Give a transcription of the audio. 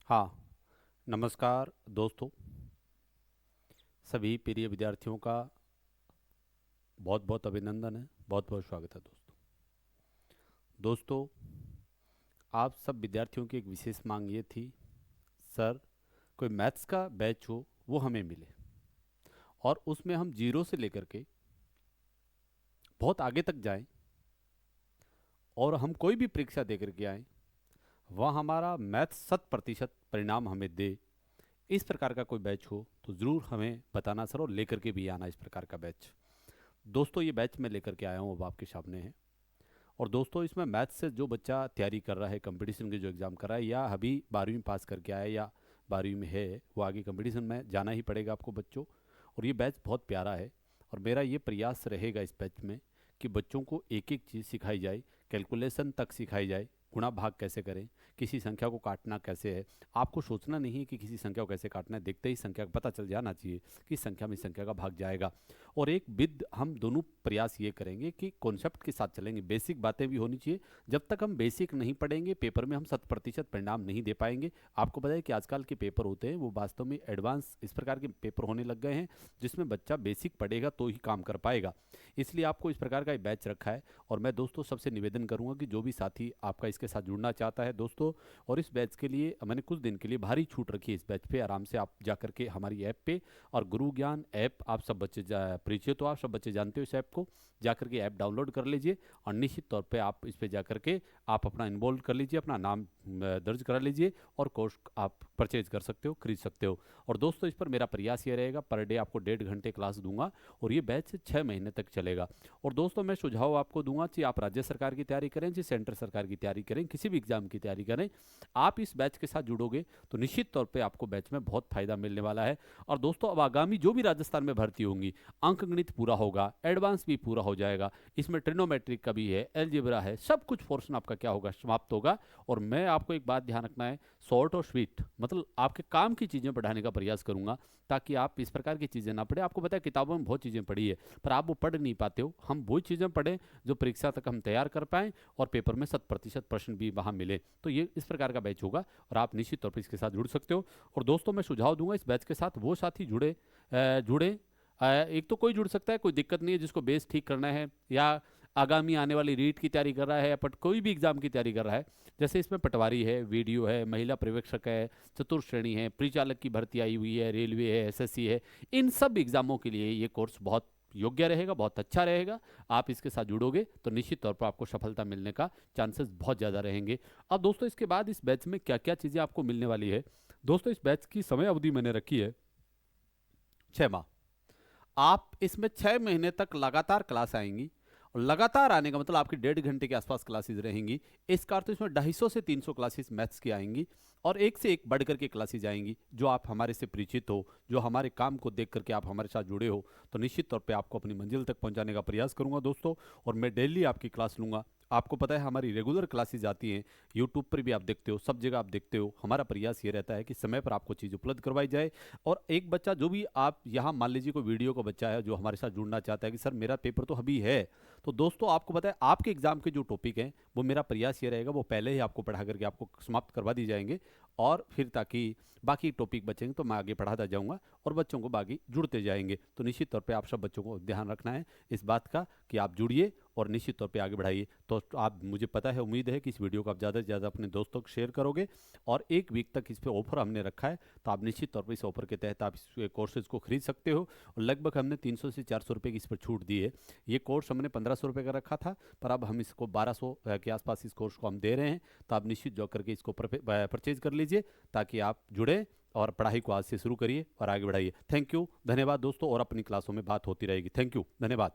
हाँ, नमस्कार दोस्तों। सभी प्रिय विद्यार्थियों का बहुत बहुत अभिनंदन है, बहुत बहुत स्वागत है दोस्तों। दोस्तों, आप सब विद्यार्थियों की एक विशेष मांग ये थी, सर कोई मैथ्स का बैच हो वो हमें मिले और उसमें हम जीरो से लेकर के बहुत आगे तक जाएं और हम कोई भी परीक्षा दे करके आएँ, वह हमारा मैथ्स 100% परिणाम हमें दे। इस प्रकार का कोई बैच हो तो ज़रूर हमें बताना सर, और लेकर के भी आना इस प्रकार का बैच। दोस्तों, ये बैच मैं लेकर के आया हूँ, अब आपके सामने है। और दोस्तों, इसमें मैथ्स से जो बच्चा तैयारी कर रहा है, कंपटीशन के जो एग्ज़ाम कर रहा है, या अभी 12वीं पास करके आया या 12वीं में है, वो आगे कंपटीशन में जाना ही पड़ेगा आपको बच्चों। और ये बैच बहुत प्यारा है और मेरा ये प्रयास रहेगा इस बैच में कि बच्चों को एक एक चीज़ सिखाई जाए, कैलकुलेशन तक सिखाई जाए, गुणा भाग कैसे करें, किसी संख्या को काटना कैसे है। आपको सोचना नहीं है कि किसी संख्या को कैसे काटना है, देखते ही संख्या का पता चल जाना चाहिए कि संख्या में संख्या का भाग जाएगा। और एक विद हम दोनों प्रयास ये करेंगे कि कॉन्सेप्ट के साथ चलेंगे, बेसिक बातें भी होनी चाहिए। जब तक हम बेसिक नहीं पढ़ेंगे, पेपर में हम 100% परिणाम नहीं दे पाएंगे। आपको पता है कि आजकल के पेपर होते हैं वो वास्तव में एडवांस इस प्रकार के पेपर होने लग गए हैं, जिसमें बच्चा बेसिक पढ़ेगा तो ही काम कर पाएगा। इसलिए आपको इस प्रकार का बैच रखा है। और मैं दोस्तों सबसे निवेदन करूंगा कि जो भी साथी आपका इसके साथ जुड़ना चाहता है दोस्तों, और इस बैच के लिए मैंने कुछ दिन के लिए भारी छूट रखी है इस बैच पे, आराम से आप जा करके हमारी ऐप पे, और गुरु ज्ञान ऐप आप सब बच्चे परिचित हो, आप सब बच्चे जानते हो इस ऐप को, जा करके ऐप डाउनलोड कर लीजिए और निश्चित तौर पे आप इस पे जा करके आप अपना इन्वॉल्व कर लीजिए, अपना नाम दर्ज करा लीजिए और कोर्स आप परचेज कर सकते हो, खरीद सकते हो। और दोस्तों, इस पर मेरा प्रयास ये रहेगा, पर डे आपको 1.5 घंटे क्लास दूंगा और ये बैच 6 महीने तक चलेगा। और दोस्तों, मैं सुझाव आपको दूंगा कि आप राज्य सरकार की तैयारी करें, चाहे सेंट्रल सरकार की तैयारी करें, किसी भी एग्जाम की तैयारी करें, आप इस बैच के साथ जुड़ोगे तो निश्चित तौर पे आपको बैच में बहुत फायदा मिलने वाला है। और दोस्तों, अब आगामी जो भी राजस्थान में भर्ती होंगी, अंक गणित पूरा होगा, एडवांस भी पूरा हो जाएगा, इसमें ट्रिग्नोमेट्रिक का भी है, एलजेब्रा है, सब कुछ पोर्शन आपका क्या होगा, समाप्त होगा। और मैं आपको एक बात ध्यान रखना है, शॉर्ट और स्वीट, मतलब आपके काम की चीज़ें पढ़ाने का प्रयास करूंगा, ताकि आप इस प्रकार की चीज़ें ना पढ़े। आपको पता है किताबों में बहुत चीज़ें पढ़ी है, पर आप वो पढ़ नहीं पाते हो। हम वही चीज़ें पढ़ें जो परीक्षा तक हम तैयार कर पाएँ और पेपर में 100% प्रश्न भी वहाँ मिले। तो ये इस प्रकार का बैच होगा और आप निश्चित तौर पर इसके साथ जुड़ सकते हो। और दोस्तों, मैं सुझाव दूंगा इस बैच के साथ वो साथी जुड़े। एक तो कोई जुड़ सकता है, कोई दिक्कत नहीं है, जिसको बेस ठीक करना है या आगामी आने वाली रीट की तैयारी कर रहा है या कोई भी एग्जाम की तैयारी कर रहा है। जैसे इसमें पटवारी है, वीडियो है, महिला पर्यवेक्षक है, चतुर्थ श्रेणी है, परिचालक की भर्ती आई हुई है, रेलवे है, एसएससी है, इन सब एग्जामों के लिए ये कोर्स बहुत योग्य रहेगा, बहुत अच्छा रहेगा। आप इसके साथ जुड़ोगे तो निश्चित तौर पर आपको सफलता मिलने का चांसेस बहुत ज़्यादा रहेंगे। अब दोस्तों, इसके बाद इस बैच में क्या क्या चीज़ें आपको मिलने वाली है। दोस्तों, इस बैच की समय अवधि मैंने रखी है 6 माह। आप इसमें 6 महीने तक लगातार क्लास आएंगी, और लगातार आने का मतलब आपकी 1.5 घंटे के आसपास क्लासेस रहेंगी। इसका अर्थ इसमें 250 से 300 क्लासेस मैथ्स की आएंगी और एक से एक बढ़ करके क्लासेस आएंगी। जो आप हमारे से परिचित हो, जो हमारे काम को देख करके आप हमारे साथ जुड़े हो, तो निश्चित तौर पे आपको अपनी मंजिल तक पहुंचाने का प्रयास करूंगा दोस्तों। और मैं डेली आपकी क्लास लूंगा। आपको पता है हमारी रेगुलर क्लासेस आती हैं, यूट्यूब पर भी आप देखते हो, सब जगह आप देखते हो। हमारा प्रयास ये रहता है कि समय पर आपको चीज़ उपलब्ध करवाई जाए। और एक बच्चा जो भी आप यहाँ मान लीजिए कोई वीडियो का बच्चा है जो हमारे साथ जुड़ना चाहता है कि सर मेरा पेपर तो अभी है, तो दोस्तों आपको पता है आपके एग्जाम के जो टॉपिक हैं वो मेरा प्रयास ये रहेगा वो पहले ही आपको पढ़ा करके आपको समाप्त करवा दी जाएंगे, और फिर ताकि बाकी टॉपिक बचेंगे तो मैं आगे पढ़ाता जाऊंगा और बच्चों को बाकी जुड़ते जाएंगे। तो निश्चित तौर पे आप सब बच्चों को ध्यान रखना है इस बात का कि आप जुड़िए और निश्चित तौर पे आगे बढ़ाइए। तो आप, मुझे पता है, उम्मीद है कि इस वीडियो को आप ज़्यादा से ज़्यादा अपने दोस्तों को शेयर करोगे। और एक वीक तक इस पर ऑफर हमने रखा है, तो आप निश्चित तौर पर इस ऑफर के तहत आप इस कोर्सेज को खरीद सकते हो। और लगभग हमने 300 से 400 रुपये की इस पर छूट दी है। ये कोर्स हमने 1500 रुपये का रखा था, पर अब हम इसको 1200 के आसपास इस कोर्स को हम दे रहे हैं। तो आप निश्चित जो करके इसको परचेज कर लीजिए, ताकि आप जुड़े और पढ़ाई को आज से शुरू करिए और आगे बढ़ाइए। थैंक यू, धन्यवाद दोस्तों, और अपनी क्लासों में बात होती रहेगी। थैंक यू, धन्यवाद।